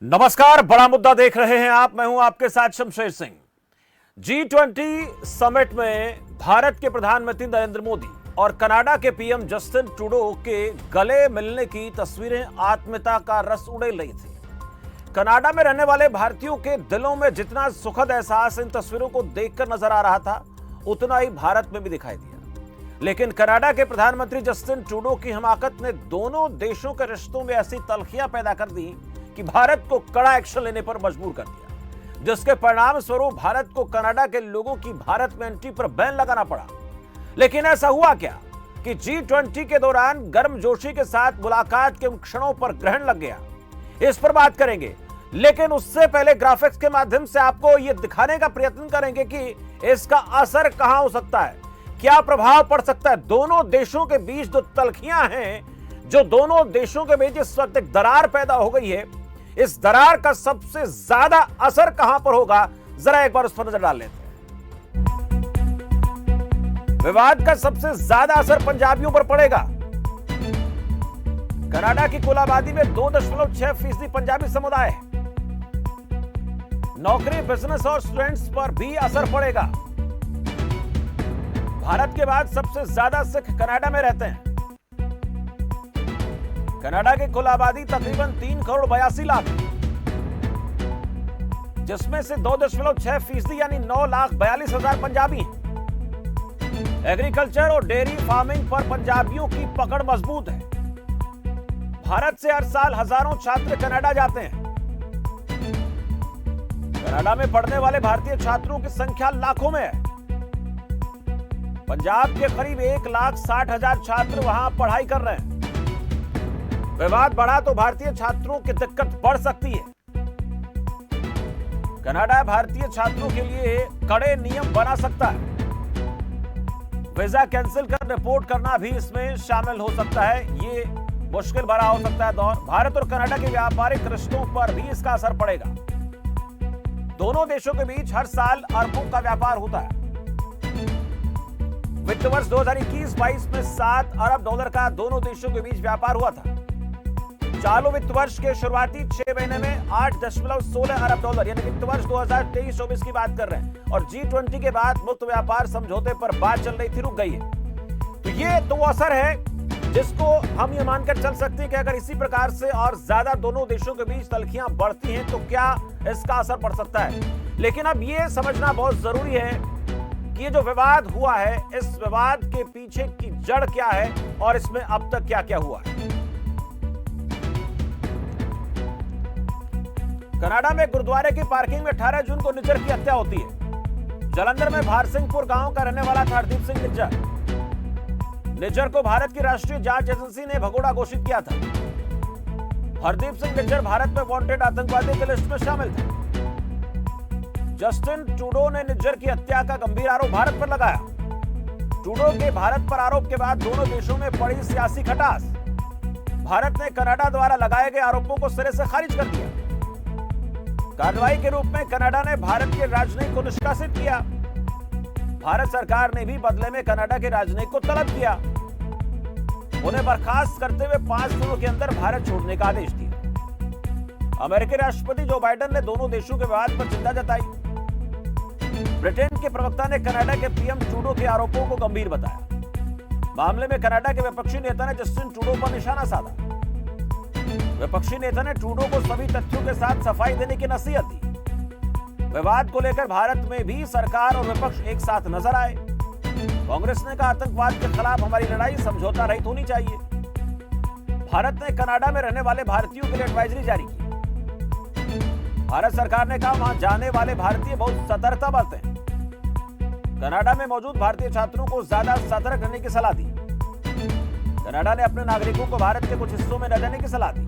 नमस्कार, बड़ा मुद्दा देख रहे हैं आप। मैं हूं आपके साथ शमशेर सिंह। G20 समिट में भारत के प्रधानमंत्री नरेंद्र मोदी और कनाडा के पीएम जस्टिन ट्रूडो के गले मिलने की तस्वीरें आत्मीयता का रस उड़ेल रही थी। कनाडा में रहने वाले भारतीयों के दिलों में जितना सुखद एहसास इन तस्वीरों को देखकर नजर आ रहा था, उतना ही भारत में भी दिखाई दिया। लेकिन कनाडा के प्रधानमंत्री जस्टिन ट्रूडो की हमाकत ने दोनों देशों के रिश्तों में ऐसी तल्खियां पैदा कर दी कि भारत को कड़ा एक्शन लेने पर मजबूर कर दिया, जिसके परिणाम स्वरूप भारत को कनाडा के लोगों की भारत में एंट्री पर बैन लगाना पड़ा। लेकिन ऐसा हुआ क्या कि G20 के दौरान गर्मजोशी के साथ मुलाकात के उन क्षणों पर ग्रहण लग गया। इस पर बात करेंगे, लेकिन उससे पहले ग्राफिक्स के माध्यम से आपको यह दिखाने का प्रयत्न करेंगे कि इसका असर कहां हो सकता है, क्या प्रभाव पड़ सकता है। दोनों देशों के बीच जो तल्खियां हैं, जो दोनों देशों के बीच इस वक्त एक दरार पैदा हो गई है, इस दरार का सबसे ज्यादा असर कहां पर होगा, जरा एक बार उस पर नजर डाल लेते हैं। विवाद का सबसे ज्यादा असर पंजाबियों पर पड़ेगा। कनाडा की कुल आबादी में 2.6% पंजाबी समुदाय है। नौकरी, बिजनेस और स्टूडेंट्स पर भी असर पड़ेगा। भारत के बाद सबसे ज्यादा सिख कनाडा में रहते हैं। कनाडा की कुल आबादी तकरीबन 3,82,00,000 है, जिसमें से 2.6% यानी 9,42,000 पंजाबी हैं। एग्रीकल्चर और डेयरी फार्मिंग पर पंजाबियों की पकड़ मजबूत है। भारत से हर साल हजारों छात्र कनाडा जाते हैं। कनाडा में पढ़ने वाले भारतीय छात्रों की संख्या लाखों में है। पंजाब के करीब 1,60,000 छात्र वहां पढ़ाई कर रहे हैं। विवाद बढ़ा तो भारतीय छात्रों की दिक्कत बढ़ सकती है। कनाडा भारतीय छात्रों के लिए कड़े नियम बना सकता है। वीजा कैंसिल कर रिपोर्ट करना भी इसमें शामिल हो सकता है। ये मुश्किल भरा हो सकता है दौर। भारत और कनाडा के व्यापारिक रिश्तों पर भी इसका असर पड़ेगा। दोनों देशों के बीच हर साल अरबों का व्यापार होता है। वित्त वर्ष 2021-22 में $7 अरब का दोनों देशों के बीच व्यापार हुआ था। चालू वित्त वर्ष के शुरुआती 6 महीने में $8.16 अरब, यानी वित्त वर्ष 2023-24 की बात कर रहे हैं। और G20 के बाद मुक्त व्यापार समझौते पर बात चल रही थी, रुक गई है। तो ये दो असर है जिसको हम ये मानकर चल सकते हैं कि अगर इसी प्रकार से और ज्यादा दोनों देशों के बीच तल्खियां बढ़ती हैं तो क्या इसका असर पड़ सकता है। लेकिन अब ये समझना बहुत जरूरी है कि ये जो विवाद हुआ है, इस विवाद के पीछे की जड़ क्या है और इसमें अब तक क्या क्या हुआ है। कनाडा में गुरुद्वारे की पार्किंग में 18 जून को निज्जर की हत्या होती है। जालंधर में भारसिंहपुर गांव का रहने वाला था हरदीप सिंह निज्जर। निज्जर को भारत की राष्ट्रीय जांच एजेंसी ने भगोड़ा घोषित किया था। हरदीप सिंह निज्जर भारत में वांटेड आतंकवादी की लिस्ट में शामिल था। जस्टिन ट्रूडो ने निज्जर की हत्या का गंभीर आरोप भारत पर लगाया। ट्रूडो के भारत पर आरोप के बाद दोनों देशों में पड़ी सियासी खटास। भारत ने कनाडा द्वारा लगाए गए आरोपों को सिरे से खारिज कर दिया। कार्रवाई के रूप में कनाडा ने भारत के राजनयिक को निष्कासित किया। भारत सरकार ने भी बदले में कनाडा के राजनयिक को तलब किया। उन्हें बर्खास्त करते हुए 5 दिनों के अंदर भारत छोड़ने का आदेश दिया। अमेरिकी राष्ट्रपति जो बाइडेन ने दोनों देशों के विवाद पर चिंता जताई। ब्रिटेन के प्रवक्ता ने कनाडा के पीएम ट्रूडो के आरोपों को गंभीर बताया। मामले में कनाडा के विपक्षी नेता ने जस्टिन ट्रूडो पर निशाना साधा। विपक्षी नेता ने ट्रूडो को सभी तथ्यों के साथ सफाई देने की नसीहत दी। विवाद को लेकर भारत में भी सरकार और विपक्ष एक साथ नजर आए। कांग्रेस ने कहा, आतंकवाद के खिलाफ हमारी लड़ाई समझौता रहित होनी चाहिए। भारत ने कनाडा में रहने वाले भारतीयों के लिए एडवाइजरी जारी की। भारत सरकार ने कहा, वहां जाने वाले भारतीय बहुत सतर्कता बरतें। कनाडा में मौजूद भारतीय छात्रों को ज्यादा सतर्क रहने की सलाह दी। कनाडा ने अपने नागरिकों को भारत के कुछ हिस्सों में न जाने की सलाह दी।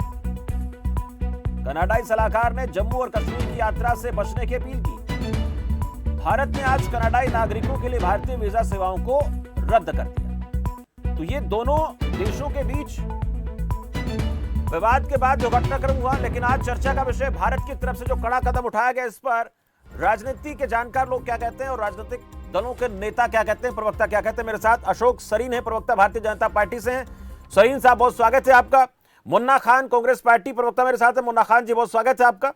कनाडाई सलाहकार ने जम्मू और कश्मीर की यात्रा से बचने की अपील की। भारत ने आज कनाडाई नागरिकों के लिए भारतीय वीजा सेवाओं को रद्द कर दिया। तो ये दोनों देशों के बीच विवाद के बाद जो घटनाक्रम हुआ, लेकिन आज चर्चा का विषय भारत की तरफ से जो कड़ा कदम उठाया गया, इस पर राजनीति के जानकार लोग क्या कहते हैं और राजनीतिक दलों के नेता क्या कहते हैं, प्रवक्ता क्या कहते हैं। मेरे साथ अशोक सरीन है, प्रवक्ता भारतीय जनता पार्टी से हैं। सरीन साहब, बहुत स्वागत है आपका। मुन्ना खान कांग्रेस पार्टी प्रवक्ता मेरे साथ है। मुन्ना खान जी, बहुत स्वागत है आपका।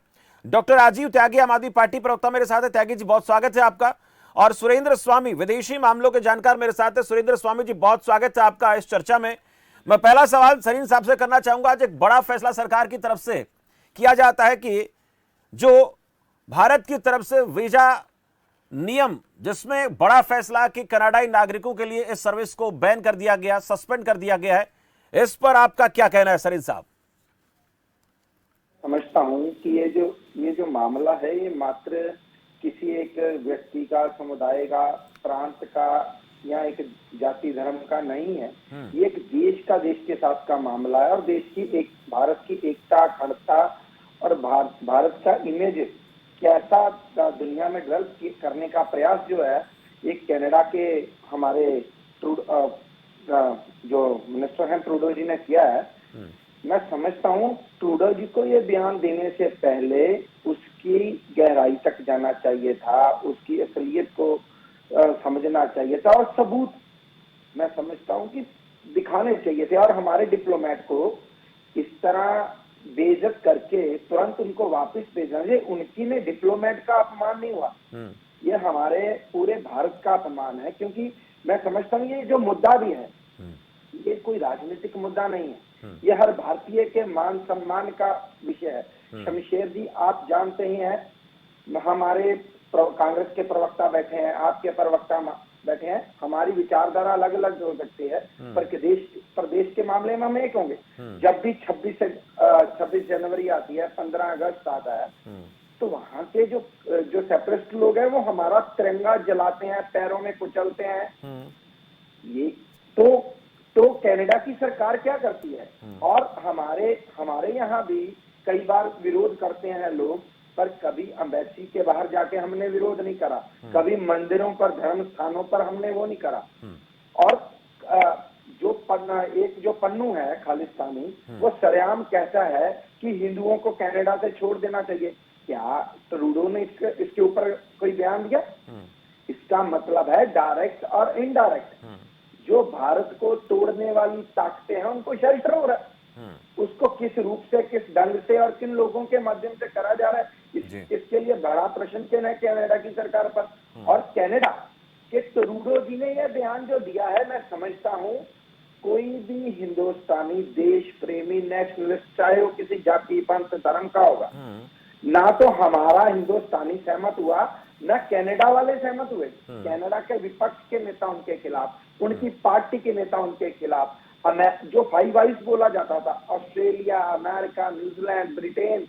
डॉक्टर राजीव त्यागी आम आदमी पार्टी प्रवक्ता मेरे साथ है। त्यागी जी, बहुत स्वागत है आपका। और सुरेंद्र स्वामी विदेशी मामलों के जानकार मेरे साथ है। सुरेंद्र स्वामी जी, बहुत स्वागत है आपका इस चर्चा में। मैं पहला सवाल सरीन साहब से करना चाहूंगा। आज एक बड़ा फैसला सरकार की तरफ से किया जाता है कि जो भारत की तरफ से वीजा नियम, जिसमें बड़ा फैसला कि कनाडाई नागरिकों के लिए इस सर्विस को बैन कर दिया गया, सस्पेंड कर दिया गया है, इस पर आपका क्या कहना है सरीन साहब? समझता हूं कि ये जो मामला है, ये मात्र किसी एक व्यक्ति का, समुदाय का, प्रांत का या एक जाति धर्म का नहीं है। ये एक देश के साथ का मामला है और देश की भारत की एकता, अखंडता और भारत का इमेज कैसा दुनिया में डेवलप करने का प्रयास जो है, एक कनाडा के हमारे जो मिनिस्टर हैं ट्रूडो जी ने किया है। मैं समझता हूं ट्रूडो जी को ये बयान देने से पहले उसकी गहराई तक जाना चाहिए था, उसकी असलियत को समझना चाहिए था और सबूत मैं समझता हूं कि दिखाने चाहिए थे। और हमारे डिप्लोमेट को इस तरह बेइज्जत करके तुरंत उनको वापस भेजना, ये उनकी ने डिप्लोमेट का अपमान नहीं हुआ, ये हमारे पूरे भारत का अपमान है। क्योंकि मैं समझता हूँ ये जो मुद्दा भी है, ये कोई राजनीतिक मुद्दा नहीं है, ये हर भारतीय के मान सम्मान का विषय है। शमशेर जी, आप जानते ही हैं, हमारे कांग्रेस के प्रवक्ता बैठे हैं, आपके प्रवक्ता बैठे हैं, हमारी विचारधारा अलग अलग हो सकती है, पर प्रदेश के मामले में हम एक होंगे। जब भी 26 जनवरी आती है, 15 अगस्त आता है, तो वहां के जो सेपरेटिस्ट लोग हैं वो हमारा तिरंगा जलाते हैं, पैरों में कुचलते हैं। ये तो कनाडा की सरकार क्या करती है? और हमारे यहाँ भी कई बार विरोध करते हैं लोग, पर कभी एम्बेसी के बाहर जाके हमने विरोध नहीं करा, कभी मंदिरों पर, धर्म स्थानों पर हमने वो नहीं करा। और जो पन्नू है खालिस्तानी, वो सरेआम कहता है कि हिंदुओं को कनाडा से छोड़ देना चाहिए। क्या ट्रूडो ने इसके ऊपर कोई बयान दिया? इसका मतलब है डायरेक्ट और इनडायरेक्ट जो भारत को तोड़ने वाली ताकतें हैं उनको शेल्टर हो रहा है। उसको किस रूप से, किस ढंग से और किन लोगों के माध्यम से करा जा रहा है, इसके लिए बड़ा प्रश्न चिन्ह है कनाडा की सरकार पर। और कनाडा के ट्रूडो जी ने यह बयान जो दिया है, मैं समझता हूं कोई भी हिंदुस्तानी देश प्रेमी नेशनलिस्ट, चाहे वो किसी जाति पंथ धर्म का होगा, ना तो हमारा हिंदुस्तानी सहमत हुआ, ना कनाडा वाले सहमत हुए। कनाडा के विपक्ष के नेता उनके खिलाफ, उनकी पार्टी के नेता उनके खिलाफ, जो 5 आइज बोला जाता था, ऑस्ट्रेलिया, अमेरिका, न्यूजीलैंड, ब्रिटेन,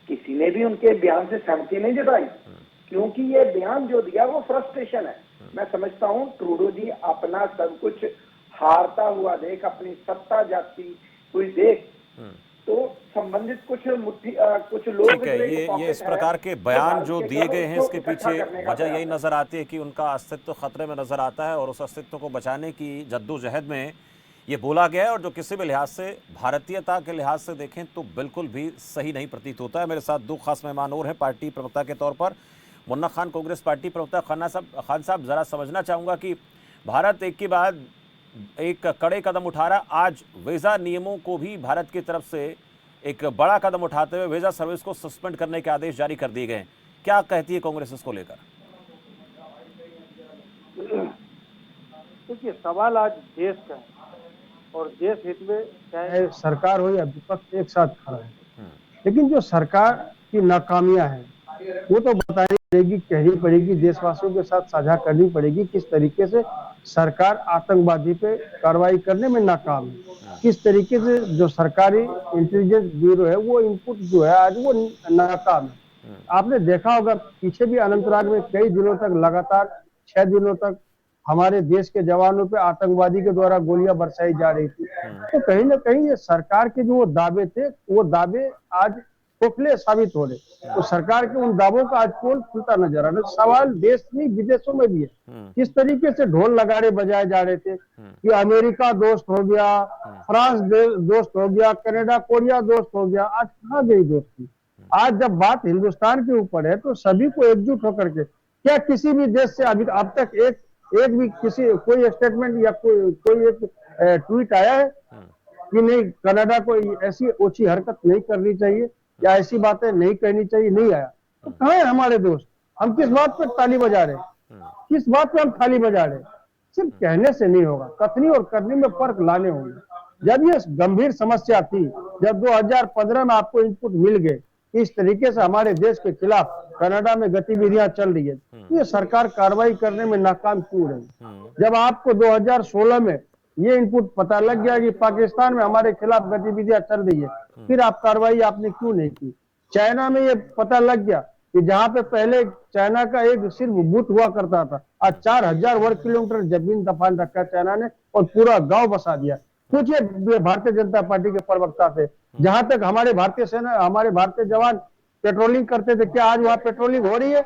किसी ने भी उनके बयान से सहमति नहीं जताई, क्योंकि ये बयान जो दिया वो फ्रस्ट्रेशन है। मैं समझता हूं ट्रूडो जी अपना सब कुछ हारता हुआ देख, अपनी सत्ता जाती हुई देख, तो संबंधित कुछ लोग, ठीक है, ये इस प्रकार के बयान जो दिए गए हैं, इसके पीछे वजह यही नजर आती है कि उनका अस्तित्व खतरे में नजर आता है और उस अस्तित्व को बचाने की जद्दोजहद में ये बोला गया है, और जो किसी भी लिहाज से, भारतीयता के लिहाज से देखें तो बिल्कुल भी सही नहीं प्रतीत होता है। मेरे साथ 2 खास मेहमान और हैं पार्टी प्रवक्ता के तौर पर। मुन्ना खान कांग्रेस पार्टी प्रवक्ता। खान साहब, जरा समझना चाहूंगा कि भारत एक के बाद एक कड़े कदम उठा रहा, आज वीजा नियमों को भी भारत की तरफ से एक बड़ा कदम उठाते हुए वीजा सर्विस को सस्पेंड करने के आदेश जारी कर दिए गए। क्या कहती है कांग्रेस इसको लेकर? देखिए, सवाल आज देश का है और देश हित में चाहे सरकार हो या विपक्ष एक साथ खड़ा है, लेकिन जो सरकार की नाकामियां हैं वो तो बतानी पड़ेगी, कहनी पड़ेगी, देशवासियों के साथ साझा करनी पड़ेगी किस तरीके से सरकार आतंकवादी पे कार्रवाई करने में नाकाम है, किस तरीके से जो सरकारी इंटेलिजेंस ब्यूरो है वो इनपुट जो है आज वो नाकाम है। आपने देखा होगा पीछे भी अनंतनाग में कई दिनों तक लगातार 6 दिनों तक हमारे देश के जवानों पे आतंकवादी के द्वारा गोलियां बरसाई जा रही थी। तो कहीं ना कहीं ये सरकार के जो वो दावे थे, वो दावे आज खोखले साबित हो रहे। तो सरकार के उन दावों का आज पोल खुलता नजर आ रहा है। सवाल देश में, विदेशों में भी है, किस तरीके से ढोल नगाड़े बजाए जा रहे थे कि अमेरिका दोस्त हो गया, फ्रांस दोस्त हो गया, कनाडा, कोरिया दोस्त हो गया। आज कहाँ गई दोस्ती? आज जब बात हिंदुस्तान के ऊपर है तो सभी को एकजुट होकर के, क्या किसी भी देश से अभी अब तक एक भी कोई स्टेटमेंट या कोई एक ट्वीट आया है? कि नहीं कनाडा को ऐसी ओछी हरकत नहीं करनी चाहिए या ऐसी बातें नहीं कहनी चाहिए, नहीं आया। तो कहाँ है हमारे दोस्त? हम किस बात पर ताली बजा रहे हैं, किस बात पे हम थाली बजा रहे हैं? सिर्फ कहने से नहीं होगा, कथनी और करनी में फर्क लाने होंगे। जब ये गंभीर समस्या थी, जब 2015 में आपको इनपुट मिल गए इस तरीके से हमारे देश के खिलाफ कनाडा में गतिविधियां चल रही है, ये सरकार कार्रवाई करने में नाकाम क्यों रही? जब आपको 2016 में ये इनपुट पता लग गया कि पाकिस्तान में हमारे खिलाफ गतिविधियां चल रही है, फिर आप कार्रवाई आपने क्यों नहीं की? चाइना में ये पता लग गया कि जहां पे पहले चाइना का एक सिर्फ बूथ हुआ करता था, आज 4000 वर्ग किलोमीटर जमीन दफन रखा चाइना ने और पूरा गांव बसा दिया। पूछिए भारतीय जनता पार्टी के प्रवक्ता से, जहां तक हमारे भारतीय सेना, हमारे भारतीय जवान पेट्रोलिंग करते थे, क्या आज वहां पेट्रोलिंग हो रही है?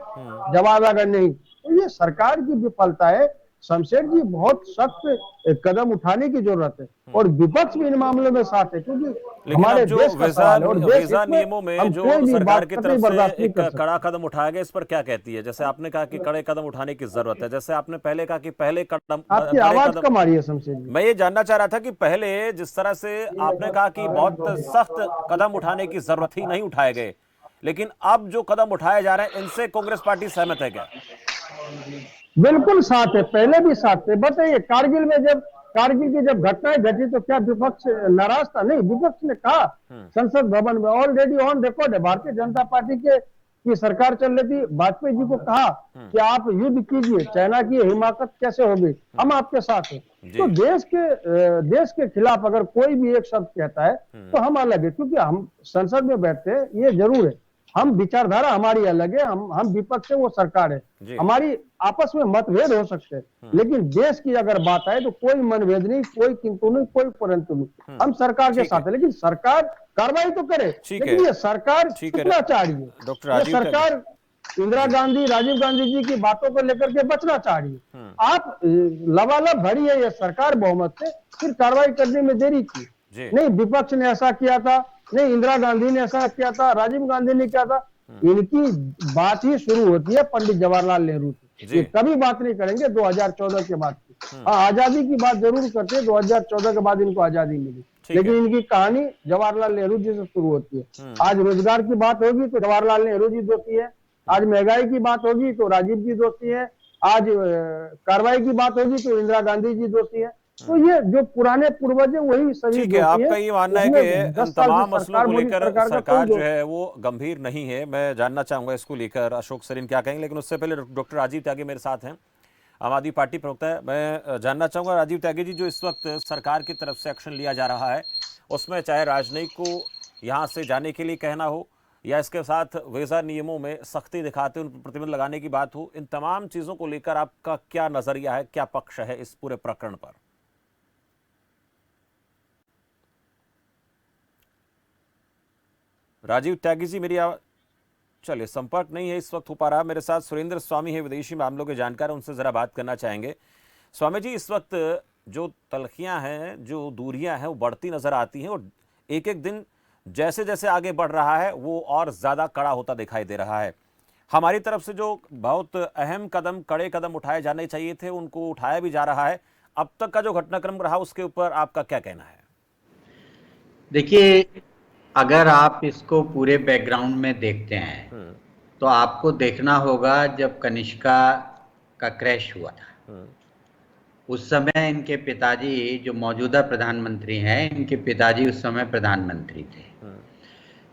जवाब अगर नहीं। तो ये सरकार की विफलता है। शमशेर जी, बहुत सख्त कदम उठाने की जरूरत है और विपक्ष भी इन मामलों में साथ है, क्योंकि हमारे देश का सवाल है और वीजा नियमों में जो सरकार की तरफ से एक कड़ा कदम उठाया गया, इस पर क्या कहती है? जैसे आपने कहा कि कड़े कदम उठाने की जरूरत है, जैसे आपने पहले कहा कि पहले कदम, आपकी आवाज कम आ रही है शमशेर जी। मैं ये जानना चाह रहा था कि पहले जिस तरह से आपने कहा कि बहुत सख्त कदम उठाने की जरूरत ही नहीं उठाए गए, लेकिन अब जो कदम उठाए जा रहे हैं इनसे कांग्रेस पार्टी सहमत है क्या? बिल्कुल साथ है, पहले भी साथ थे। बताइए, कारगिल में जब कारगिल की जब घटनाएं घटी तो क्या विपक्ष नाराज था? नहीं, विपक्ष ने कहा संसद भवन में, ऑलरेडी ऑन रिकॉर्ड है, भारतीय जनता पार्टी की सरकार चल रही थी, वाजपेयी जी को कहा कि आप युद्ध कीजिए, चाइना की हिमाकत कैसे होगी, हम आपके साथ हैं। तो देश के खिलाफ अगर कोई भी एक शब्द कहता है तो हम अलग है, क्योंकि हम संसद में बैठते हैं, ये जरूर है। हम विचारधारा हमारी अलग है, हम विपक्ष है, वो सरकार है, हमारी आपस में मतभेद हो सकते हैं, लेकिन देश की अगर बात आए तो कोई मनभेद नहीं, कोई किंतु नहीं, कोई परंतु नहीं। हम सरकार के साथ है, लेकिन सरकार कार्रवाई तो करे। लेकिन ये सरकार कितना चाह रही है? ये सरकार इंदिरा गांधी, राजीव गांधी जी की बातों को लेकर के बचना चाह रही है। आप लबालब भरी है ये सरकार बहुमत से, फिर कार्रवाई करने में देरी की नहीं। विपक्ष ने ऐसा किया था, नहीं इंदिरा गांधी ने ऐसा किया था, राजीव गांधी ने किया था। इनकी बात ही शुरू होती है पंडित जवाहरलाल नेहरू से, ये कभी बात नहीं करेंगे 2014 के बाद की। आजादी की बात जरूर करते हैं, 2014 के बाद इनको आजादी मिली, लेकिन इनकी कहानी जवाहरलाल नेहरू जी से शुरू होती है। आज रोजगार की बात होगी तो जवाहरलाल नेहरू जी दोषी है, आज महंगाई की बात होगी तो राजीव जी दोषी है, आज कार्रवाई की बात होगी तो इंदिरा गांधी जी दोषी है। तो ये जो पुराने पूर्वज है वही सभी। ठीक है, आपका ये मानना है कि इन तमाम मसलों को लेकर सरकार जो है वो गंभीर नहीं है। मैं जानना चाहूंगा इसको लेकर अशोक सरीन क्या कहेंगे, लेकिन उससे पहले डॉक्टर राजीव त्यागी मेरे साथ हैं, आम आदमी पार्टी प्रवक्ता है। मैं जानना चाहूंगा राजीव त्यागी जी, जो इस वक्त सरकार की तरफ से एक्शन लिया जा रहा है, उसमें चाहे राजनयिक को यहाँ से जाने के लिए कहना हो या इसके साथ वीजा नियमों में सख्ती दिखाते उन पर प्रतिबंध लगाने की बात हो, इन तमाम चीजों को लेकर आपका क्या नजरिया है, क्या पक्ष है इस पूरे प्रकरण पर? राजीव त्यागी जी, मेरी चलिए संपर्क नहीं है इस वक्त हो पा रहा। मेरे साथ सुरेंद्र स्वामी है, विदेशी मामलों के जानकार, उनसे जरा बात करना चाहेंगे। स्वामी जी, इस वक्त जो तलखियां हैं, जो दूरियां हैं, वो बढ़ती नजर आती हैं और एक एक दिन जैसे जैसे आगे बढ़ रहा है वो और ज्यादा कड़ा होता दिखाई दे रहा है। हमारी तरफ से जो बहुत अहम कदम, कड़े कदम उठाए जाने चाहिए थे, उनको उठाया भी जा रहा है। अब तक का जो घटनाक्रम रहा उसके ऊपर आपका क्या कहना है? देखिए, अगर आप इसको पूरे बैकग्राउंड में देखते हैं तो आपको देखना होगा जब कनिष्का का क्रैश हुआ था, उस समय इनके पिताजी, जो मौजूदा प्रधानमंत्री हैं, इनके पिताजी उस समय प्रधानमंत्री थे।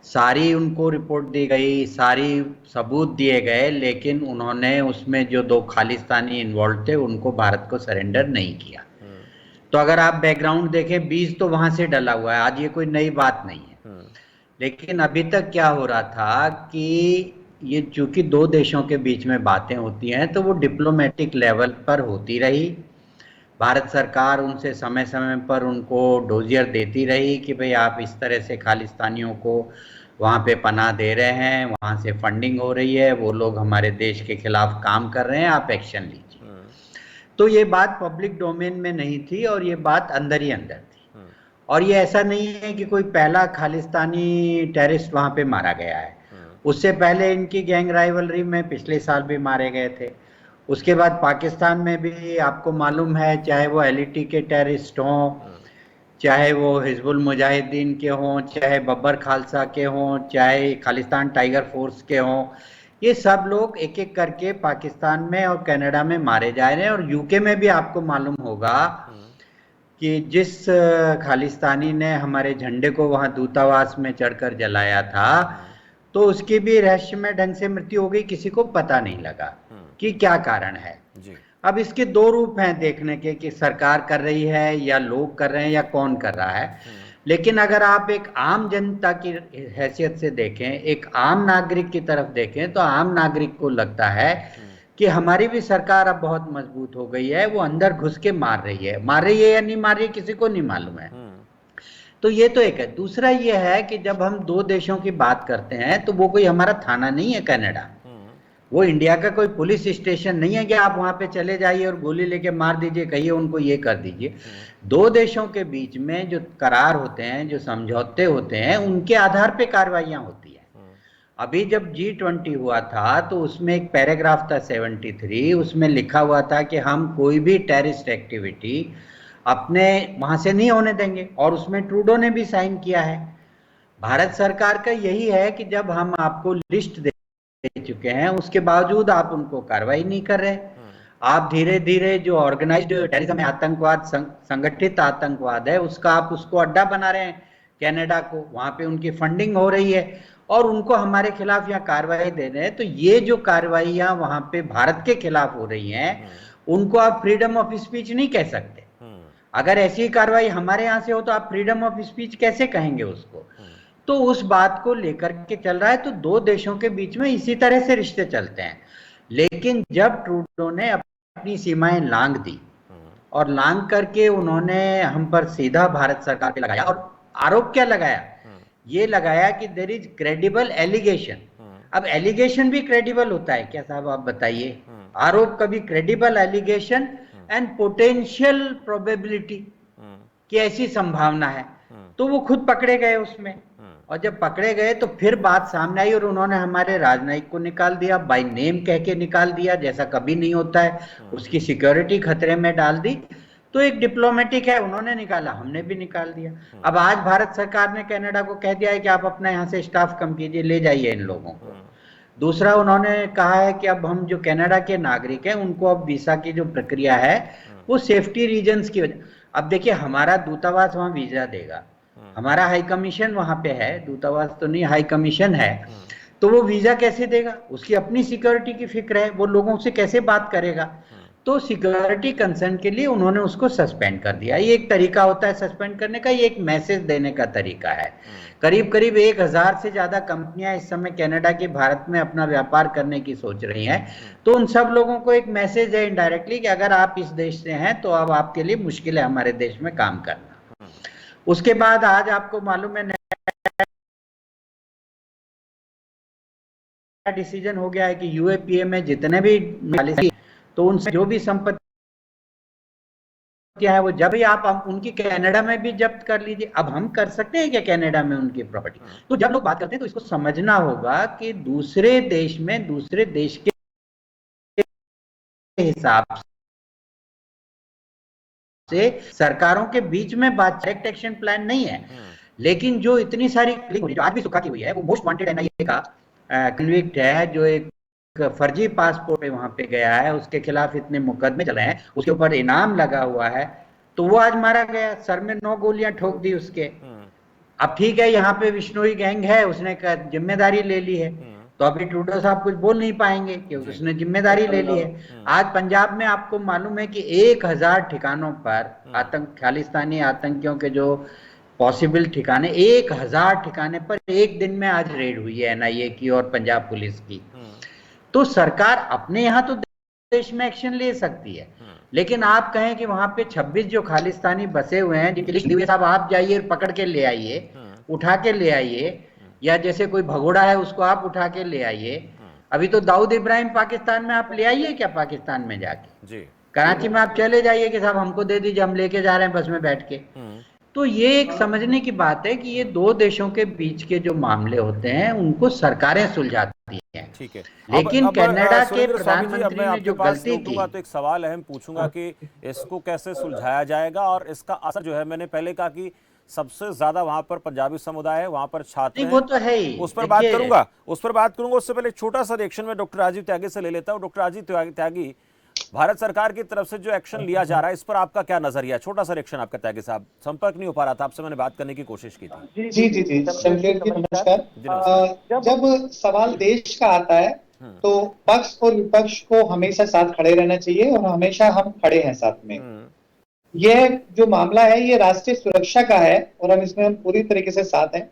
सारी उनको रिपोर्ट दी गई, सारी सबूत दिए गए, लेकिन उन्होंने उसमें जो 2 खालिस्तानी इन्वॉल्व थे उनको भारत को सरेंडर नहीं किया। तो अगर आप बैकग्राउंड देखें, बीज तो वहां से डला हुआ है, आज ये कोई नई बात नहीं है। लेकिन अभी तक क्या हो रहा था कि ये चूंकि 2 देशों के बीच में बातें होती हैं तो वो डिप्लोमेटिक लेवल पर होती रही। भारत सरकार उनसे समय समय पर उनको डोजियर देती रही कि भाई आप इस तरह से खालिस्तानियों को वहाँ पे पनाह दे रहे हैं, वहाँ से फंडिंग हो रही है, वो लोग हमारे देश के खिलाफ काम कर रहे हैं, आप एक्शन लीजिए। तो ये बात पब्लिक डोमेन में नहीं थी और ये बात अंदर ही अंदर थी। और ये ऐसा नहीं है कि कोई पहला खालिस्तानी टेररिस्ट वहाँ पे मारा गया है, उससे पहले इनकी गैंग राइवलरी में पिछले साल भी मारे गए थे। उसके बाद पाकिस्तान में भी आपको मालूम है, चाहे वो एलईटी के टेररिस्ट हों, चाहे वो हिजबुल मुजाहिदीन के हों, चाहे बब्बर खालसा के हों, चाहे खालिस्तान टाइगर फोर्स के हों, ये सब लोग एक एक करके पाकिस्तान में और कनाडा में मारे जा रहे हैं। और यूके में भी आपको मालूम होगा कि जिस खालिस्तानी ने हमारे झंडे को वहां दूतावास में चढ़कर जलाया था, तो उसकी भी रहस्यमय ढंग से मृत्यु हो गई, किसी को पता नहीं लगा कि क्या कारण है जी। अब इसके दो रूप हैं देखने के, कि सरकार कर रही है या लोग कर रहे हैं या कौन कर रहा है। लेकिन अगर आप एक आम जनता की हैसियत से देखें, एक आम नागरिक की तरफ देखें, तो आम नागरिक को लगता है कि हमारी भी सरकार अब बहुत मजबूत हो गई है, वो अंदर घुस के मार रही है या नहीं मार रही है किसी को नहीं मालूम है। तो ये तो एक है। दूसरा ये है कि जब हम दो देशों की बात करते हैं तो वो कोई हमारा थाना नहीं है कनाडा, वो इंडिया का कोई पुलिस स्टेशन नहीं है कि आप वहां पे चले जाइए और गोली लेके मार दीजिए, कहिए उनको ये कर दीजिए। दो देशों के बीच में जो करार होते हैं, जो समझौते होते हैं, उनके आधार पे कार्रवाइयां होती है। अभी जब G20 हुआ था तो उसमें एक पैराग्राफ था 73, उसमें लिखा हुआ था कि हम कोई भी टेररिस्ट एक्टिविटी अपने वहां से नहीं होने देंगे, और उसमें ट्रूडो ने भी साइन किया है। भारत सरकार का यही है कि जब हम आपको लिस्ट दे चुके हैं, उसके बावजूद आप उनको कार्रवाई नहीं कर रहे। आप धीरे धीरे जो ऑर्गेनाइज्ड टेररिज्म है, आतंकवाद, संगठित आतंकवाद है, उसका आप उसको अड्डा बना रहे हैं कनाडा को, वहां पे उनकी फंडिंग हो रही है और उनको हमारे खिलाफ यहाँ कार्रवाई दे रहे हैं। तो ये जो कार्रवाइयां वहां पे भारत के खिलाफ हो रही हैं, उनको आप फ्रीडम ऑफ स्पीच नहीं कह सकते। अगर ऐसी कार्रवाई हमारे यहाँ से हो तो आप फ्रीडम ऑफ स्पीच कैसे कहेंगे उसको? तो उस बात को लेकर के चल रहा है। तो दो देशों के बीच में इसी तरह से रिश्ते चलते हैं। लेकिन जब ट्रूडो ने अपनी सीमाएं लांघ दी और लांघ करके उन्होंने हम पर सीधा भारत सरकार पे लगाया, और आरोप क्या लगाया? ये लगाया कि देयर इज क्रेडिबल एलिगेशन। अब एलिगेशन भी क्रेडिबल होता है क्या साहब, आप बताइए? आरोप कभी credible allegation and potential probability की ऐसी संभावना है। तो वो खुद पकड़े गए उसमें, और जब पकड़े गए तो फिर बात सामने आई और उन्होंने हमारे राजनयिक को निकाल दिया, बाय नेम कह के निकाल दिया, जैसा कभी नहीं होता है। उसकी सिक्योरिटी खतरे में डाल दी। तो एक डिप्लोमेटिक है, उन्होंने निकाला, हमने भी निकाल दिया। अब आज भारत सरकार ने कनाडा को कह दिया है कि आप अपना यहाँ से स्टाफ कम कीजिए, ले जाइए इन लोगों को। दूसरा, उन्होंने कहा है कि अब हम जो कनाडा के नागरिक हैं उनको अब वीसा की जो प्रक्रिया है वो सेफ्टी रीजंस की वजह। अब देखिए, हमारा दूतावास वहां वीजा देगा, हमारा हाई कमीशन वहां पे है, दूतावास तो नहीं, हाई कमीशन है, तो वो वीजा कैसे देगा? उसकी अपनी सिक्योरिटी की फिक्र है, वो लोगों से कैसे बात करेगा? तो सिक्योरिटी कंसर्न के लिए उन्होंने उसको सस्पेंड कर दिया। ये एक तरीका होता है सस्पेंड करने का, ये एक मैसेज देने का तरीका है। करीब करीब 1000 से ज्यादा कंपनियां इस समय कनाडा के भारत में अपना व्यापार करने की सोच रही हैं। तो उन सब लोगों को एक मैसेज है इनडायरेक्टली कि अगर आप इस देश से हैं तो अब आपके लिए मुश्किल है हमारे देश में काम करना। उसके बाद आज आपको मालूम है डिसीजन हो गया है कि यूएपीए में जितने भी तो उनसे जो भी संपत्ति है वो जब भी आप उनकी कनाडा में भी जब्त कर लीजिए। अब हम कर सकते हैं क्या कनाडा में उनकी प्रॉपर्टी? तो जब लोग बात करते हैं तो इसको समझना होगा कि दूसरे देश में दूसरे देश के हिसाब से सरकारों के बीच में बात, डायरेक्ट एक्शन प्लान नहीं है। लेकिन जो इतनी सारी जो आज भी सुखा की हुई है, वो मोस्ट वांटेड एनआईए का कन्विक्ट है, जो एक फर्जी पासपोर्ट पे वहां पे गया है, उसके खिलाफ इतने मुकदमे चल रहे हैं, उसके ऊपर इनाम लगा हुआ है, तो वो आज मारा गया, सर में 9 गोलियां ठोक दी उसके। अब ठीक है, यहाँ पे विश्नोई गैंग है, उसने जिम्मेदारी ले ली है, तो अभी ट्रूडो साहब कुछ बोल नहीं पाएंगे कि उसने जिम्मेदारी ले ली है। आज पंजाब में आपको मालूम है कि 1000 ठिकानों पर खालिस्तानी आतंकियों के जो पॉसिबल ठिकाने, 1000 ठिकाने पर एक दिन में आज रेड हुई है एनआईए की और पंजाब पुलिस की। तो सरकार अपने यहाँ तो देश में एक्शन ले सकती है, लेकिन आप कहें कि वहां पे 26 जो खालिस्तानी बसे हुए हैं, जिनकी लिस्ट दी हुई है, साहब आप जाइए पकड़ के ले आइए, उठा के ले आइए, या जैसे कोई भगोड़ा है उसको आप उठा के ले आइए। अभी तो दाऊद इब्राहिम पाकिस्तान में, आप ले आइए क्या पाकिस्तान में जाके जी? कराची में आप चले जाइए कि साहब हमको दे दीजिए, हम लेके जा रहे हैं बस में बैठ के। तो ये एक समझने की बात है कि ये दो देशों के बीच के जो मामले होते हैं उनको सरकारें सुलझाती हैं। ठीक है। लेकिन कनाडा के सुरेंद्र स्वामी जी, अब प्रधानमंत्री मैं ने आपके जो पास गलती की, लौटूंगा तो एक सवाल अहम पूछूंगा कि इसको कैसे सुलझाया जाएगा और इसका असर जो है, मैंने पहले कहा कि सबसे ज्यादा वहां पर पंजाबी समुदाय है, वहां पर छात्र नहीं वो हैं, तो है ही। उस पर बात करूंगा, उससे पहले एक छोटा सा रिएक्शन में डॉक्टर राजीव त्यागी से ले लेता हूं। डॉक्टर राजीव त्यागी, भारत सरकार की तरफ से जो एक्शन लिया जा रहा है, इस पर आपका क्या नजरिया है? छोटा सा रिएक्शन आपका। त्यागी साहब, संपर्क नहीं हो पा रहा था आपसे, मैंने बात करने की कोशिश की थी। जी जी जी शमशेर जी नमस्कार। जब सवाल देश का आता है तो पक्ष और विपक्ष को हमेशा साथ खड़े रहना चाहिए और हमेशा हम खड़े हैं साथ में। यह जो मामला है ये राष्ट्रीय सुरक्षा का है और हम पूरी तरीके से साथ हैं।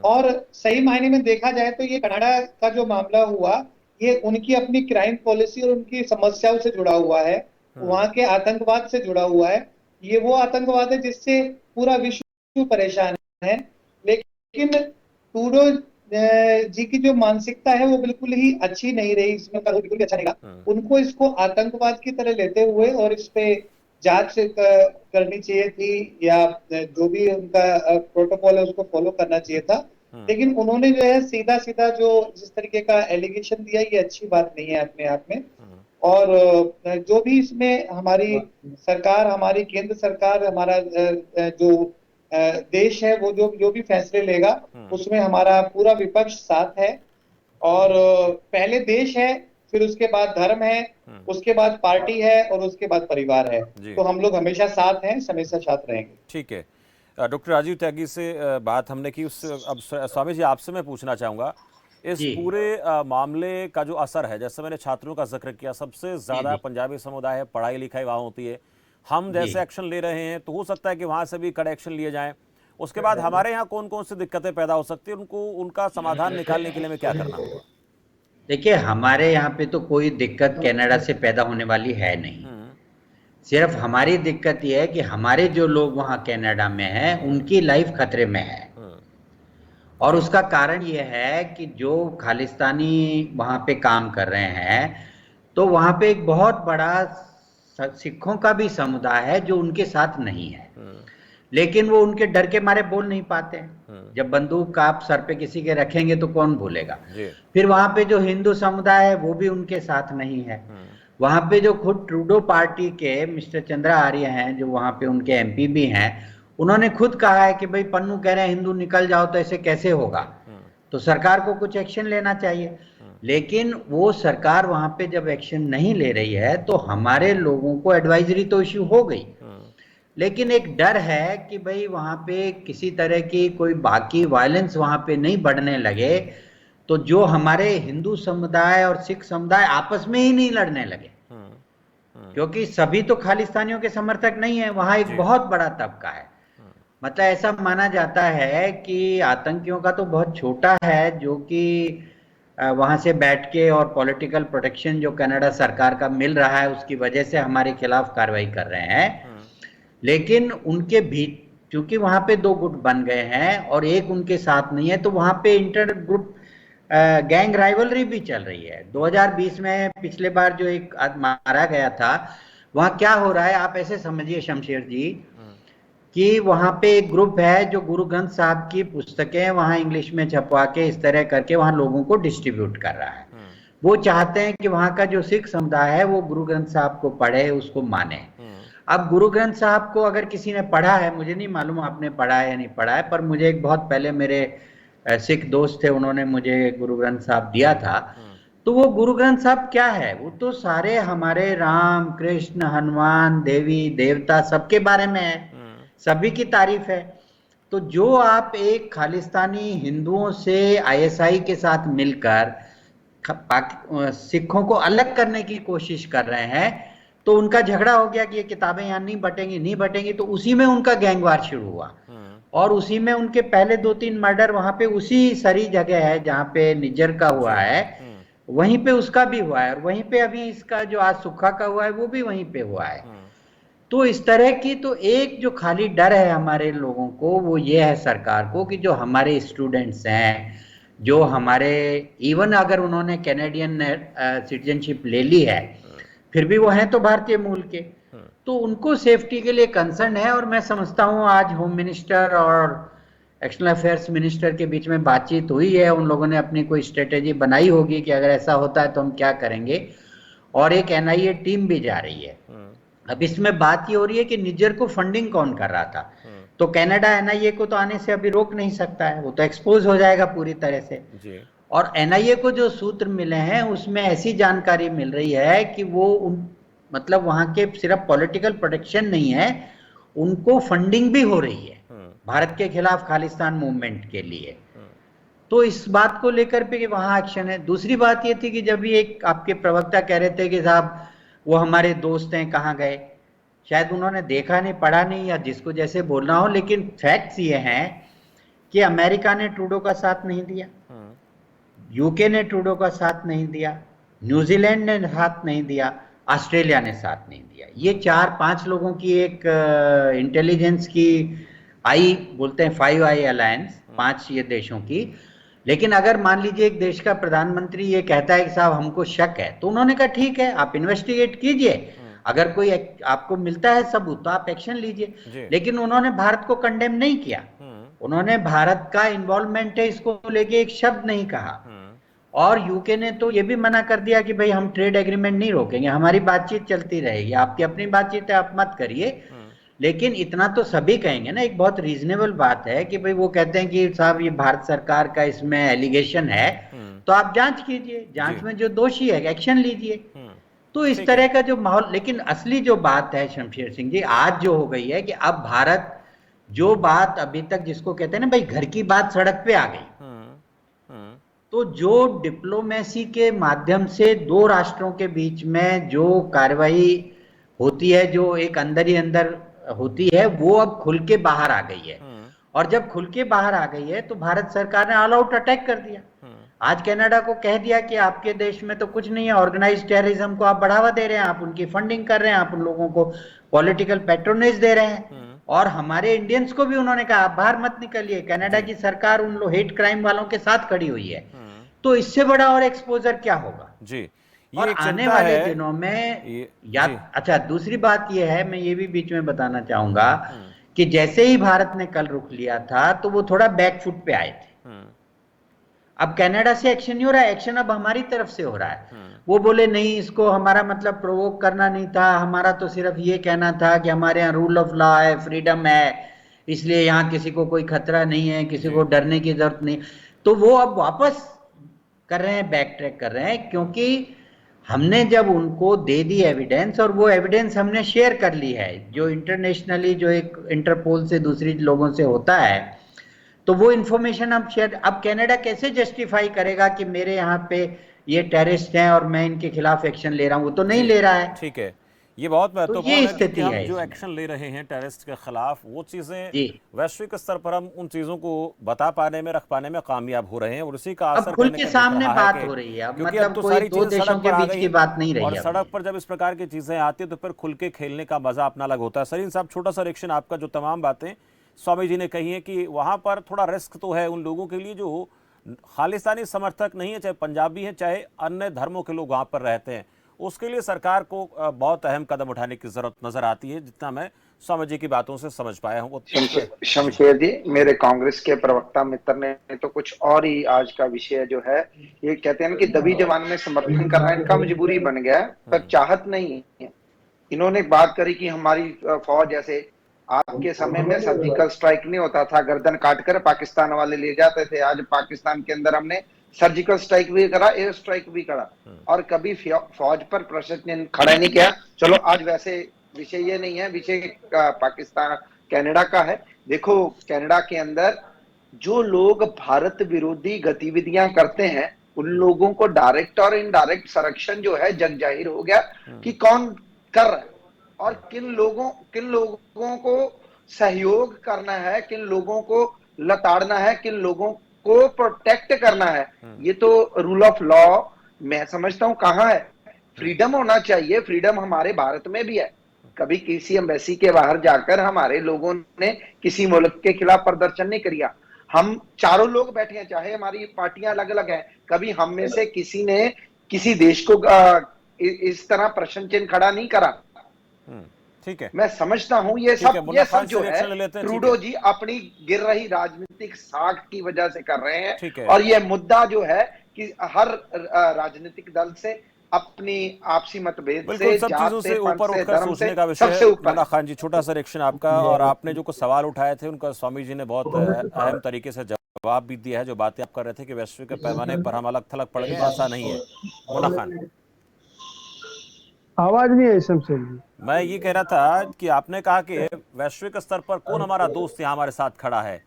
और सही मायने में देखा जाए तो ये कनाडा का जो मामला हुआ ये उनकी अपनी क्राइम पॉलिसी और उनकी समस्याओं से जुड़ा हुआ है, वहां के आतंकवाद से जुड़ा हुआ है। ये वो आतंकवाद है जिससे पूरा विश्व परेशान है। लेकिन ट्रूडो जी की जो मानसिकता है वो बिल्कुल ही अच्छी नहीं रही, इसमें बिल्कुल भी अच्छा नहीं लगा उनको। इसको आतंकवाद की तरह लेते हुए और इस पे जांच करनी चाहिए थी या जो भी उनका प्रोटोकॉल है उसको फॉलो करना चाहिए था। लेकिन उन्होंने जो है सीधा सीधा जो जिस तरीके का एलिगेशन दिया ये अच्छी बात नहीं है अपने आप में। और जो भी इसमें हमारी सरकार, हमारी केंद्र सरकार, हमारा जो देश है वो जो भी फैसले लेगा उसमें हमारा पूरा विपक्ष साथ है। और पहले देश है, फिर उसके बाद धर्म है, उसके बाद पार्टी है और उसके बाद परिवार है। तो हम लोग हमेशा साथ हैं, हमेशा साथ रहेंगे। ठीक है। डॉक्टर राजीव त्यागी से बात हमने की। अब स्वामी जी आपसे मैं पूछना चाहूंगा, इस पूरे मामले का जो असर है, जैसे मैंने छात्रों का जिक्र किया, सबसे ज्यादा पंजाबी समुदाय है, पढ़ाई लिखाई वहां होती है। हम जैसे एक्शन ले रहे हैं तो हो सकता है कि वहां से भी कड़े एक्शन लिए जाएं। उसके बाद हमारे यहाँ कौन कौन सी दिक्कतें पैदा हो सकती है, उनको उनका समाधान निकालने के लिए हमें क्या करना होगा? देखिए, हमारे यहाँ पे तो कोई दिक्कत कनाडा से पैदा होने वाली है नहीं। सिर्फ हमारी दिक्कत यह है कि हमारे जो लोग वहाँ कनाडा में हैं उनकी लाइफ खतरे में है। और उसका कारण यह है कि जो खालिस्तानी वहाँ पे काम कर रहे हैं तो वहाँ पे एक बहुत बड़ा सिखों का भी समुदाय है जो उनके साथ नहीं है, लेकिन वो उनके डर के मारे बोल नहीं पाते। जब बंदूक आप सर पे किसी के रखेंगे तो कौन भूलेगा। फिर वहां पे जो हिंदू समुदाय है वो भी उनके साथ नहीं है। वहां पे जो खुद ट्रूडो पार्टी के मिस्टर चंद्रा आर्य हैं, जो वहां पे उनके एमपी भी हैं, उन्होंने खुद कहा है कि भाई पन्नू कह रहे हैं हिंदू निकल जाओ, तो ऐसे कैसे होगा, तो सरकार को कुछ एक्शन लेना चाहिए। लेकिन वो सरकार वहां पे जब एक्शन नहीं ले रही है तो हमारे लोगों को एडवाइजरी तो इश्यू हो गई, लेकिन एक डर है कि भाई वहां पे किसी तरह की कोई बाकी वायलेंस वहां पे नहीं बढ़ने लगे, तो जो हमारे हिंदू समुदाय और सिख समुदाय आपस में ही नहीं लड़ने लगे, क्योंकि सभी तो खालिस्तानियों के समर्थक नहीं है। वहां एक बहुत बड़ा तबका है, मतलब ऐसा माना जाता है कि आतंकियों का तो बहुत छोटा है जो कि वहां से बैठ के और पॉलिटिकल प्रोटेक्शन जो कनाडा सरकार का मिल रहा है उसकी वजह से हमारे खिलाफ कार्रवाई कर रहे हैं। लेकिन उनके भी क्योंकि वहां पे दो गुट बन गए हैं और एक उनके साथ नहीं है, तो वहां पे इंटर ग्रुप गैंग राइवलरी भी चल रही है। 2020 में पिछले बार जो एक मारा गया था, वहां क्या हो रहा है आप ऐसे समझिए शमशेर जी कि वहां पे एक ग्रुप है जो गुरु ग्रंथ साहब की पुस्तकें वहां इंग्लिश में छपवा के इस तरह करके वहां लोगों को डिस्ट्रीब्यूट कर रहा है। वो चाहते हैं कि वहां का जो सिख समुदाय है वो गुरु ग्रंथ साहब को पढ़े, उसको माने। अब गुरु ग्रंथ साहब को अगर किसी ने पढ़ा है, मुझे नहीं मालूम आपने पढ़ा है या नहीं पढ़ा है, पर मुझे एक बहुत पहले मेरे सिख दोस्त थे, उन्होंने मुझे गुरु ग्रंथ साहब दिया था। तो वो गुरु ग्रंथ साहब क्या है, वो तो सारे हमारे राम कृष्ण हनुमान देवी देवता सबके बारे में है, सभी की तारीफ है। तो जो आप एक खालिस्तानी हिंदुओं से आईएसआई के साथ मिलकर सिखों को अलग करने की कोशिश कर रहे हैं, तो उनका झगड़ा हो गया कि ये किताबें यहाँ नहीं बटेंगी, तो उसी में उनका गैंगवार शुरू हुआ और उसी में उनके पहले 2-3 मर्डर वहां पे उसी सरी जगह है जहां पे निज्जर का हुआ है, वहीं पे उसका भी हुआ है, और वहीं पे अभी इसका जो आज सुखा का हुआ है वो भी वहीं पे हुआ है। तो इस तरह की तो एक जो खाली डर है हमारे लोगों को वो ये है सरकार को कि जो हमारे स्टूडेंट्स हैं, जो हमारे इवन अगर उन्होंने कैनेडियन सिटीजनशिप ले ली है फिर भी वो हैं तो भारतीय मूल के, तो उनको सेफ्टी के लिए कंसर्न है। और मैं समझता हूँ आज होम मिनिस्टर और एक्सटर्नल अफेयर्स मिनिस्टर के बीच में बातचीत हुई है, उन लोगों ने अपनी कोई स्ट्रेटेजी बनाई होगी कि अगर ऐसा होता है तो हम क्या करेंगे, और एक एनआईए टीम भी जा रही है। अब इसमें बात ये हो रही है कि निज्जर को फंडिंग कौन कर रहा था, तो कनाडा एनआईए को तो आने से अभी रोक नहीं सकता है, वो तो एक्सपोज हो जाएगा पूरी तरह से जी। और एनआईए को जो सूत्र मिले हैं उसमें ऐसी जानकारी मिल रही है कि वो मतलब वहां के सिर्फ पॉलिटिकल प्रोटेक्शन नहीं है, उनको फंडिंग भी हो रही है भारत के खिलाफ खालिस्तान मूवमेंट के लिए। तो इस बात को लेकर भी वहां एक्शन है। दूसरी बात ये थी कि जब भी एक आपके प्रवक्ता कह रहे थे कि साहब वो हमारे दोस्त हैं, कहाँ गए, शायद उन्होंने देखा नहीं, पढ़ा नहीं, या जिसको जैसे बोलना हो, लेकिन फैक्ट्स ये हैं कि अमेरिका ने ट्रूडो का साथ नहीं दिया, यूके ने ट्रूडो का साथ नहीं दिया, न्यूजीलैंड ने साथ नहीं दिया, ऑस्ट्रेलिया ने साथ नहीं दिया। ये 4-5 लोगों की एक इंटेलिजेंस की आई बोलते हैं 5 आई अलायंस, 5 ये देशों की। लेकिन अगर मान लीजिए एक देश का प्रधानमंत्री ये कहता है कि साहब हमको शक है, तो उन्होंने कहा ठीक है आप इन्वेस्टिगेट कीजिए, अगर कोई आपको मिलता है सबूत तो आप एक्शन लीजिए। लेकिन उन्होंने भारत को कंडेम नहीं किया, उन्होंने भारत का इन्वॉल्वमेंट है इसको लेके एक शब्द नहीं कहा। और यूके ने तो ये भी मना कर दिया कि भाई हम ट्रेड एग्रीमेंट नहीं रोकेंगे, हमारी बातचीत चलती रहेगी, आपकी अपनी बातचीत है आप मत करिए। लेकिन इतना तो सभी कहेंगे ना, एक बहुत रीजनेबल बात है कि भाई वो कहते हैं कि साहब ये भारत सरकार का इसमें एलिगेशन है, तो आप जांच कीजिए, जांच में जो दोषी है एक्शन लीजिए। तो इस तरह का जो माहौल, लेकिन असली जो बात है शमशेर सिंह जी आज जो हो गई है कि अब भारत जो बात अभी तक जिसको कहते हैं ना भाई घर की बात सड़क पे आ गई, तो जो डिप्लोमेसी के माध्यम से 2 राष्ट्रों के बीच में जो कार्रवाई होती है, जो एक अंदर ही अंदर होती है, वो अब खुल के बाहर आ गई है। और जब खुल के बाहर आ गई है तो भारत सरकार ने ऑल आउट अटैक कर दिया। आज कनाडा को कह दिया कि आपके देश में तो कुछ नहीं है, ऑर्गेनाइज्ड टेररिज्म को आप बढ़ावा दे रहे हैं, आप उनकी फंडिंग कर रहे हैं, आप उन लोगों को पॉलिटिकल पैट्रोनेज दे रहे हैं। और हमारे इंडियंस को भी उन्होंने कहा आप बाहर मत निकलिए, कनाडा की सरकार उन लोग हेट क्राइम वालों के साथ खड़ी हुई है। तो इससे बड़ा और एक्सपोजर क्या होगा जी। ये और आने वाले दिनों में अच्छा दूसरी बात ये है, मैं ये भी बीच में बताना चाहूंगा कि जैसे ही भारत ने कल रुख लिया था तो वो थोड़ा बैकफुट पे आए थे। अब कनाडा से एक्शन नहीं हो रहा है, एक्शन अब हमारी तरफ से हो रहा है। वो बोले नहीं इसको हमारा मतलब प्रोवोक करना नहीं था, हमारा तो सिर्फ ये कहना था कि हमारे यहाँ रूल ऑफ लॉ है, फ्रीडम है, इसलिए यहाँ किसी को कोई खतरा नहीं है, किसी को डरने की जरूरत नहीं। तो वो अब वापस कर रहे हैं, बैक ट्रैक कर रहे हैं, क्योंकि हमने जब उनको दे दी एविडेंस और वो एविडेंस हमने शेयर कर ली है, जो इंटरनेशनली जो एक इंटरपोल से दूसरी लोगों से होता है, तो वो इंफॉर्मेशन हम शेयर। अब कनाडा कैसे जस्टिफाई करेगा कि मेरे यहाँ पे ये टेररिस्ट हैं और मैं इनके खिलाफ एक्शन ले रहा हूँ, वो तो नहीं ले रहा है। ठीक है, ये बहुत महत्वपूर्ण है कि हम जो एक्शन ले रहे हैं टेररिस्ट के खिलाफ, वो चीजें वैश्विक स्तर पर हम उन चीजों को बता पाने में, रख पाने में कामयाब हो रहे हैं और उसी का असर खुल के सामने बात हो रही है। क्योंकि अब तो सारी चीजें देशों के बीच की बात नहीं रही और सड़क पर जब इस प्रकार की चीजें आती है तो फिर खुल के खेलने का मजा अपना अलग होता है। सरीन साहब, छोटा सा रिएक्शन आपका, जो तमाम बातें स्वामी जी ने कही है कि वहां पर थोड़ा रिस्क तो है उन लोगों के लिए जो खालिस्तानी समर्थक नहीं है, चाहे पंजाबी हैं चाहे अन्य धर्मों के लोग वहां पर रहते हैं, उसके लिए सरकार को बहुत अहम कदम उठाने की जरूरत नजर आती है, जितना मैं स्वामी जी की बातों से समझ पाया हूँ। शमशेर जी, मेरे कांग्रेस के प्रवक्ता मित्र ने तो कुछ और ही आज का विषय जो है, ये कहते हैं कि दबी जवान में समर्थन करना इनका मजबूरी बन गया, पर चाहत नहीं है। इन्होंने बात करी कि हमारी फौज, जैसे आपके समय में सर्जिकल स्ट्राइक नहीं होता था, गर्दन काटकर पाकिस्तान वाले ले जाते थे, आज पाकिस्तान के अंदर हमने सर्जिकल स्ट्राइक भी करा, एयर स्ट्राइक भी करा, और कभी फौज पर प्रश्न खड़ा नहीं किया। चलो आज वैसे विषय ये नहीं है, विषय पाकिस्तान कनाडा का है। देखो कनाडा के अंदर जो लोग भारत विरोधी गतिविधियां करते हैं, उन लोगों को डायरेक्ट और इनडायरेक्ट संरक्षण जो है जग जाहिर हो गया कि कौन कर रहा है और किन लोगों को सहयोग करना है, किन लोगों को लताड़ना है, किन लोगों को प्रोटेक्ट करना है। ये तो रूल ऑफ लॉ मैं समझता हूं कहां है। फ्रीडम होना चाहिए, फ्रीडम हमारे भारत में भी है। कभी किसी एम्बेसी के बाहर जाकर हमारे लोगों ने किसी मुल्क के खिलाफ प्रदर्शन नहीं किया। हम चारों लोग बैठे हैं, चाहे हमारी पार्टियां अलग अलग हैं, कभी हम में से किसी ने किसी देश को इस तरह प्रश्न चिन्ह खड़ा नहीं करा। ठीक है, मैं समझता हूँ ये सब जो है ट्रूडो जी अपनी गिर रही राजनीतिक साख की वजह से कर रहे हैं, और ये मुद्दा जो है कि हर राजनीतिक दल से अपनी आपसी मतभेद से, सब चीजों से ऊपर उठकर सोचने का विषय है। मुन्ना खान जी, छोटा सा रिएक्शन आपका, और आपने जो कुछ सवाल उठाए थे उनका स्वामी जी ने बहुत अहम तरीके से जवाब भी दिया है। जो बातें आप कर रहे थे कि वैश्विक पैमाने पर हम अलग थलग पड़ गए, ऐसा नहीं है। मुन्ना खान, आवाज नहीं है शमशेर जी। मैं ये कह रहा था कि आपने कहा कि वैश्विक स्तर पर कौन हमारा दोस्त यहाँ हमारे साथ खड़ा है।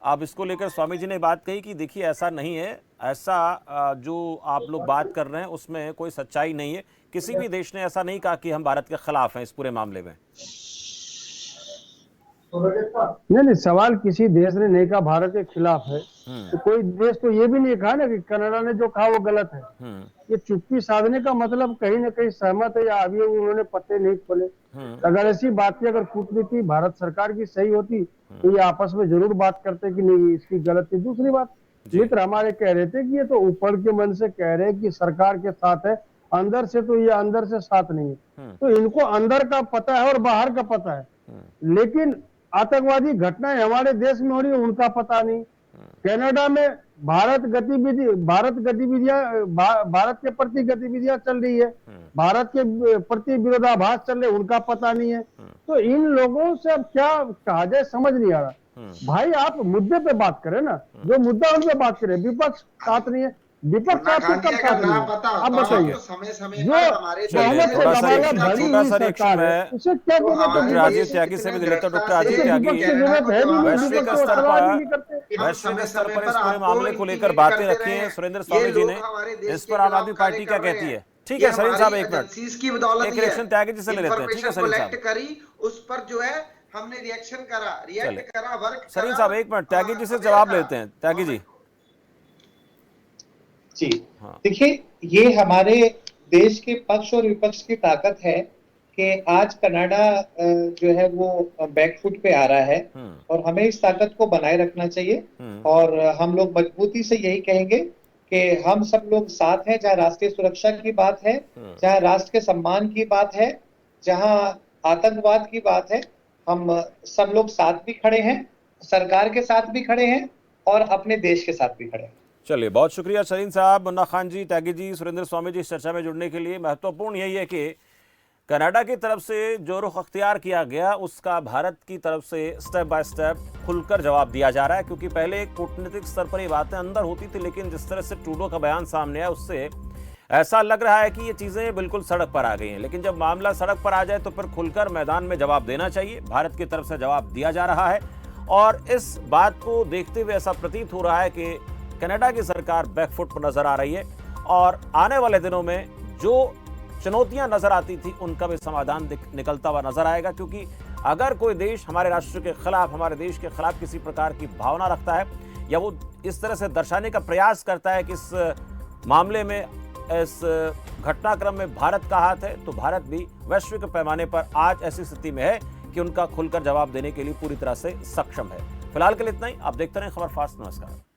अब इसको लेकर स्वामी जी ने बात कही कि देखिए ऐसा नहीं है, ऐसा जो आप लोग बात कर रहे हैं उसमें कोई सच्चाई नहीं है। किसी भी देश ने ऐसा नहीं कहा कि हम भारत के खिलाफ हैं इस पूरे मामले में। नहीं, सवाल किसी देश ने नहीं कहा भारत के खिलाफ है, तो कोई देश तो ये भी नहीं कहा ना कि कनाडा ने जो कहा वो गलत है। ये चुप्पी साधने का मतलब कहीं ना कहीं सहमत है या अभी उन्होंने पत्ते नहीं खोले। अगर ऐसी बात की, अगर कूटनीति भारत सरकार की सही होती तो ये आपस में जरूर बात करते कि नहीं इसकी गलत थी। दूसरी बात, मित्र हमारे कह रहे थे कि ये तो ऊपर के मन से कह रहे हैं कि सरकार के साथ है, अंदर से तो ये अंदर से साथ नहीं है। तो इनको अंदर का पता है और बाहर का पता है, लेकिन आतंकवादी घटनाएं हमारे देश में हो रही है उनका पता नहीं। कनाडा में भारत के प्रति गतिविधियां चल रही है, भारत के प्रति विरोधाभास चल रहे, उनका पता नहीं है। तो इन लोगों से अब क्या कहा जाए समझ नहीं आ रहा। भाई आप मुद्दे पे बात करें ना, जो मुद्दा उन पे बात करें। विपक्ष साथ नहीं है, विपक्ष साथ कब साथ नहीं है, आप बताइए। जो बहुमत से गवाला भरी हुई सरकार है उसे क्या डॉक्टर राजीव त्यागी से भी लेकर डॉक्टर राजीव त्यागी वैश्विक स्तर पर इस पूरे मामले को लेकर बातें रखी हैं सुरेंद्र स्वामी जी ने, इस पर आम आदमी पार्टी क्या कहती है? ठीक है सलीम साहब, एक मिनट, एक रिएक्शन त्यागी जी से ले लेते हैं। ठीक है सलीम साहब, उस पर जो है हमने रिएक्ट करा वर्क। सलीम साहब एक मिनट, त्यागी जी से जवाब लेते हैं। त्यागी जी जी, देखिए ये हमारे देश के पक्ष और विपक्ष की ताकत है कि आज कनाडा जो है वो बैकफुट पे आ रहा है, और हमें इस ताकत को बनाए रखना चाहिए। और हम लोग मजबूती से यही कहेंगे कि हम सब लोग साथ हैं, जहाँ राष्ट्रीय सुरक्षा की बात है, जहाँ राष्ट्र के सम्मान की बात है, जहाँ आतंकवाद की बात है, हम सब लोग साथ भी खड़े हैं, सरकार के साथ भी खड़े हैं और अपने देश के साथ भी खड़े हैं। चलिए, बहुत शुक्रिया सलीम साहब, मुन्ना खान जी, त्यागी जी, सुरेंद्र स्वामी जी इस चर्चा में जुड़ने के लिए। महत्वपूर्ण यही है कि कनाडा की तरफ से जो रुख अख्तियार किया गया उसका भारत की तरफ से स्टेप बाय स्टेप खुलकर जवाब दिया जा रहा है, क्योंकि पहले कूटनीतिक स्तर पर ये बातें अंदर होती थी, लेकिन जिस तरह से ट्रूडो का बयान सामने आया उससे ऐसा लग रहा है कि ये चीज़ें बिल्कुल सड़क पर आ गई हैं। लेकिन जब मामला सड़क पर आ जाए तो फिर खुलकर मैदान में जवाब देना चाहिए। भारत की तरफ से जवाब दिया जा रहा है, और इस बात को देखते हुए ऐसा प्रतीत हो रहा है कि कनाडा की सरकार बैकफुट पर नजर आ रही है, और आने वाले दिनों में जो चुनौतियां नजर आती थी उनका भी समाधान निकलता हुआ नजर आएगा। क्योंकि अगर कोई देश हमारे राष्ट्र के खिलाफ, हमारे देश के खिलाफ किसी प्रकार की भावना रखता है, या वो इस तरह से दर्शाने का प्रयास करता है कि इस मामले में, इस घटनाक्रम में भारत का हाथ है, तो भारत भी वैश्विक पैमाने पर आज ऐसी स्थिति में है कि उनका खुलकर जवाब देने के लिए पूरी तरह से सक्षम है। फिलहाल के लिए इतना ही। आप देखते रहें खबर फास्ट। नमस्कार।